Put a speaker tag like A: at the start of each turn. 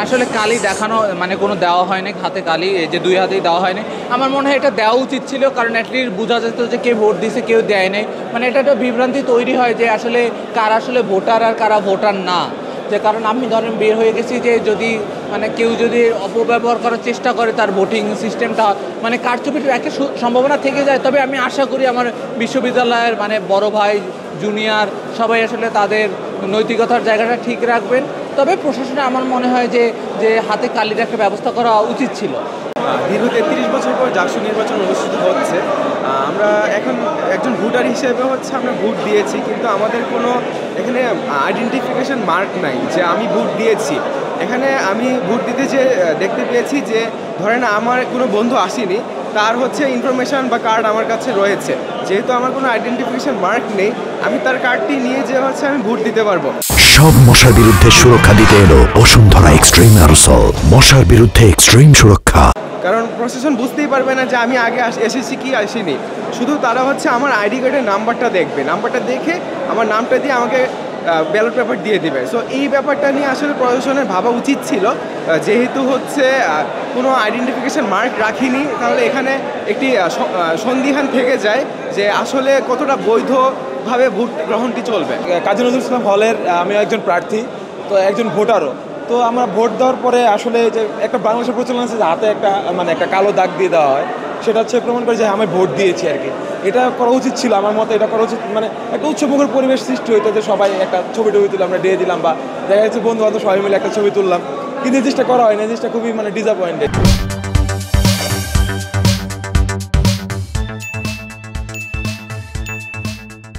A: আসলে কালি দেখানো মানে কোনো দেওয়া হয়নি, হাতে কালি এই যে 2 হাতেই দেওয়া হয়নি। আমার মনে হয় এটা দেওয়া উচিত ছিল, কারণ অ্যাটলিস্ট বোঝা যেত যে কে ভোট দিয়েছে কেউ দেয় নাই। মানে এটা একটা বিভ্রান্তি তৈরি হয় যে আসলে কারা আসলে ভোটার আর কারা ভোটার না। যে কারণ আমি ধরেন বের হয়ে গেছি যে যদি মানে কেউ যদি অপব্যবহার করার চেষ্টা করে তার ভোটিং সিস্টেমটা মানে কারচুপির একটা সম্ভাবনা থেকে যায়। তবে আমি আশা করি আমার বিশ্ববিদ্যালয়ের মানে বড় ভাই জুনিয়র সবাই আসলে তাদের নৈতিকতার জায়গাটা ঠিক রাখবেন। তবে প্রশাসনে আমার মনে হয় যে যে হাতে কালির একটা ব্যবস্থা করা উচিত ছিল।
B: দীর্ঘ 33 বছর পর জাকসু নির্বাচন অনুষ্ঠিত হচ্ছে। আমরা এখন একজন ভোটার হিসেবে হচ্ছে আমরা ভোট দিয়েছি, কিন্তু আমাদের কোনো এখানে আইডেন্টিফিকেশন মার্ক নাই যে আমি ভোট দিয়েছি। এখানে আমি ভোট দিতে যে দেখতে পেয়েছি যে ধরেন আমার কোনো বন্ধু আসেনি, তার হচ্ছে ইনফরমেশান বা কার্ড আমার কাছে রয়েছে। যেহেতু আমার কোনো আইডেন্টিফিকেশন মার্ক নেই, আমি তার কার্ডটি নিয়ে যে হচ্ছে আমি ভোট দিতে পারবো।
C: সব মশার বিরুদ্ধে সুরক্ষা দিতে এলো বসুন্ধরা এক্সট্রিম অ্যারোসল, মশার বিরুদ্ধে এক্সট্রিম সুরক্ষা।
B: কারণ প্রশাসন বুঝতেই পারবে না যে আমি আগে এসেছি কি আসিনি, শুধু তারা হচ্ছে আমার আইডি কার্ডের নাম্বারটা দেখবে, নাম্বারটা দেখে আমার নামটা দিয়ে আমাকে ব্যালট পেপার দিয়ে দিবে। সো এই ব্যাপারটা নিয়ে আসলে প্রশাসনের ভাবা উচিত ছিল, যেহেতু হচ্ছে কোনো আইডেন্টিফিকেশন মার্ক রাখিনি, তাহলে এখানে একটি সন্দিহান থেকে যায় যে আসলে কতটা বৈধভাবে ভোট গ্রহণটি চলবে।
D: কাজী নজরুল ইসলাম হলের আমি একজন প্রার্থী, তো একজন ভোটারও। তো আমরা ভোট দেওয়ার পরে আসলে যে একটা বাংলাদেশের প্রচলন আছে যে হাতে একটা মানে একটা কালো দাগ দিয়ে দেওয়া হয়, সেটা হচ্ছে প্রমাণ করে যে আমি ভোট দিয়েছি আর কি। এটা করা উচিত ছিল আমার মতে, এটা করা উচিত। মানে একটা উৎসবমুখর পরিবেশ সৃষ্টি হইতো যে সবাই একটা ছবি তুলে আমরা দিয়ে দিলাম, বা দেখা যাচ্ছে বন্ধু বান্ধব সবাই মিলে একটা ছবি তুললাম, কিন্তু এই জিনিসটা করা হয় না। এই জিনিসটা খুবই মানে ডিসঅ্যাপয়েন্টেড।